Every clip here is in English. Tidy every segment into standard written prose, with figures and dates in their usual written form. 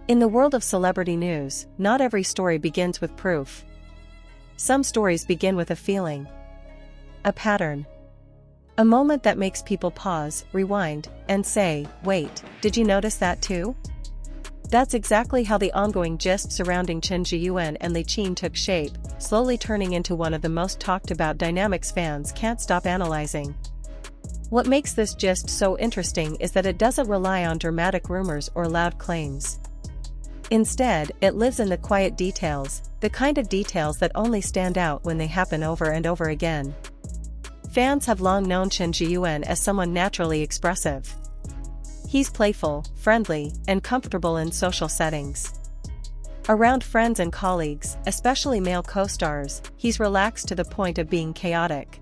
In the world of celebrity news, not every story begins with proof. Some stories begin with a feeling, a pattern, a moment that makes people pause, rewind, and say, "Wait, did you notice that too?" That's exactly how the ongoing gist surrounding Chen Zheyuan and Li Qin took shape, slowly turning into one of the most talked about dynamics fans can't stop analyzing. What makes this gist so interesting is that it doesn't rely on dramatic rumors or loud claims. Instead, it lives in the quiet details, the kind of details that only stand out when they happen over and over again. Fans have long known Chen Zheyuan as someone naturally expressive. He's playful, friendly, and comfortable in social settings. Around friends and colleagues, especially male co-stars, he's relaxed to the point of being chaotic.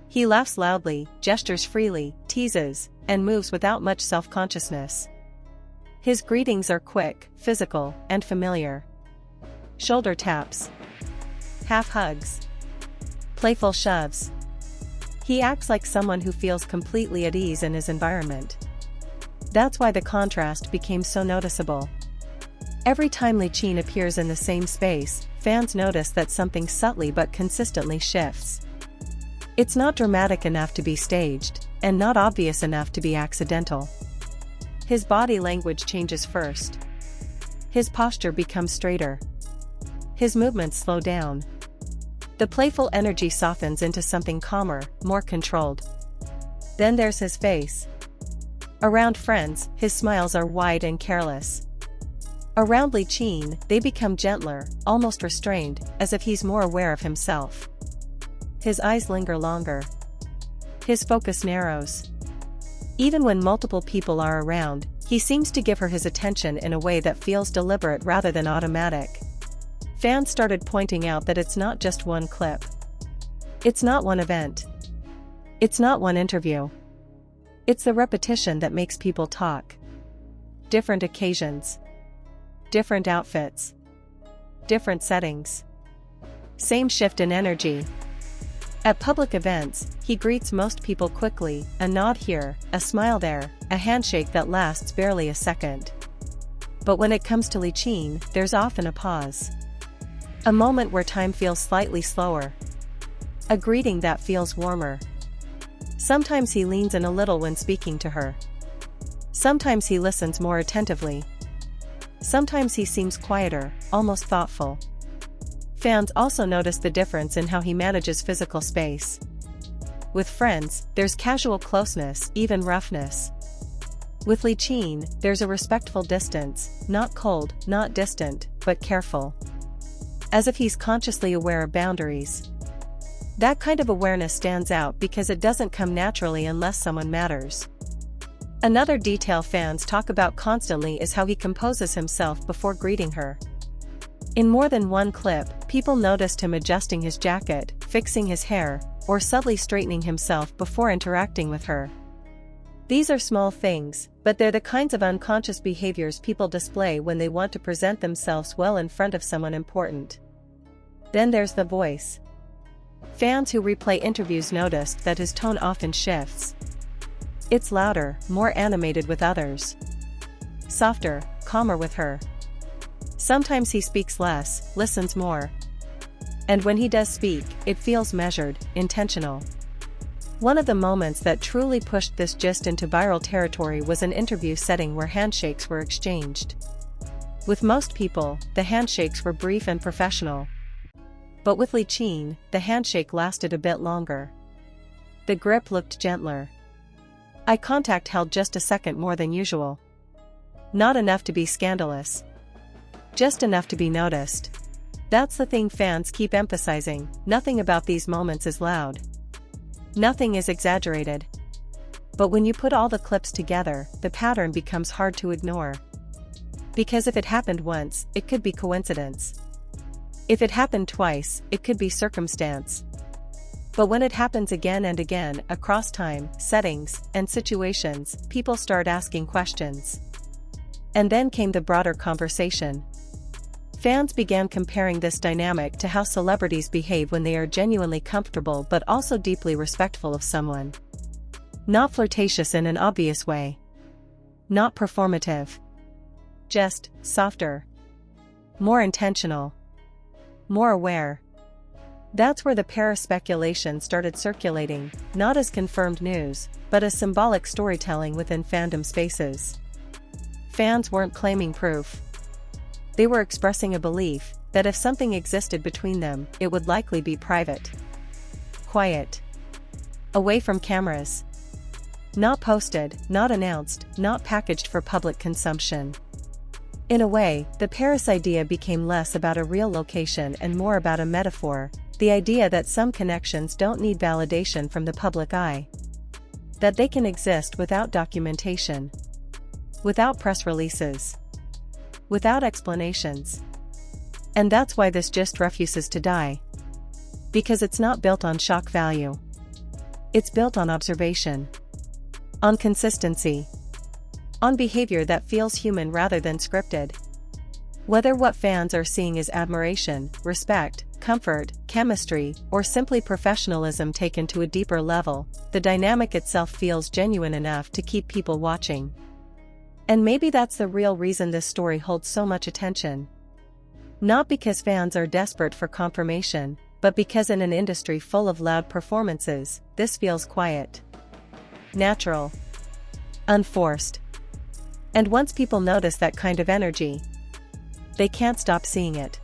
He laughs loudly, gestures freely, teases, and moves without much self-consciousness. His greetings are quick, physical, and familiar. Shoulder taps, half hugs, playful shoves. He acts like someone who feels completely at ease in his environment. That's why the contrast became so noticeable. Every time Li Qin appears in the same space, fans notice that something subtly but consistently shifts. It's not dramatic enough to be staged, and not obvious enough to be accidental. His body language changes first. His posture becomes straighter. His movements slow down. The playful energy softens into something calmer, more controlled. Then there's his face. Around friends, his smiles are wide and careless. Around Li Qin, they become gentler, almost restrained, as if he's more aware of himself. His eyes linger longer. His focus narrows. Even when multiple people are around, he seems to give her his attention in a way that feels deliberate rather than automatic. Fans started pointing out that it's not just one clip. It's not one event. It's not one interview. It's the repetition that makes people talk. Different occasions. Different outfits. Different settings. Same shift in energy. At public events, he greets most people quickly, a nod here, a smile there, a handshake that lasts barely a second. But when it comes to Li Qin, there's often a pause. A moment where time feels slightly slower. A greeting that feels warmer. Sometimes he leans in a little when speaking to her. Sometimes he listens more attentively. Sometimes he seems quieter, almost thoughtful. Fans also notice the difference in how he manages physical space. With friends, there's casual closeness, even roughness. With Li Qin, there's a respectful distance, not cold, not distant, but careful. As if he's consciously aware of boundaries. That kind of awareness stands out because it doesn't come naturally unless someone matters. Another detail fans talk about constantly is how he composes himself before greeting her. In more than one clip, people noticed him adjusting his jacket, fixing his hair, or subtly straightening himself before interacting with her. These are small things, but they're the kinds of unconscious behaviors people display when they want to present themselves well in front of someone important. Then there's the voice. Fans who replay interviews noticed that his tone often shifts. It's louder, more animated with others. Softer, calmer with her. Sometimes he speaks less, listens more. And when he does speak, it feels measured, intentional. One of the moments that truly pushed this gist into viral territory was an interview setting where handshakes were exchanged. With most people, the handshakes were brief and professional. But with Li Qin, the handshake lasted a bit longer. The grip looked gentler. Eye contact held just a second more than usual. Not enough to be scandalous. Just enough to be noticed. That's the thing fans keep emphasizing, nothing about these moments is loud. Nothing is exaggerated. But when you put all the clips together, the pattern becomes hard to ignore. Because if it happened once, it could be coincidence. If it happened twice, it could be circumstance. But when it happens again and again, across time, settings, and situations, people start asking questions. And then came the broader conversation. Fans began comparing this dynamic to how celebrities behave when they are genuinely comfortable but also deeply respectful of someone. Not flirtatious in an obvious way. Not performative. just softer, more intentional, more aware. That's where the para-speculation started circulating, not as confirmed news, but as symbolic storytelling within fandom spaces. Fans weren't claiming proof. They were expressing a belief that if something existed between them, it would likely be private, quiet, away from cameras. Not posted, not announced, not packaged for public consumption. In a way, the Paris idea became less about a real location and more about a metaphor, the idea that some connections don't need validation from the public eye. That they can exist without documentation, without press releases, without explanations. And that's why this gist refuses to die. Because it's not built on shock value. It's built on observation, on consistency, on behavior that feels human rather than scripted. Whether what fans are seeing is admiration, respect, comfort, chemistry, or simply professionalism taken to a deeper level, the dynamic itself feels genuine enough to keep people watching. And maybe that's the real reason this story holds so much attention. Not because fans are desperate for confirmation, but because in an industry full of loud performances, this feels quiet, natural, unforced. And once people notice that kind of energy, they can't stop seeing it.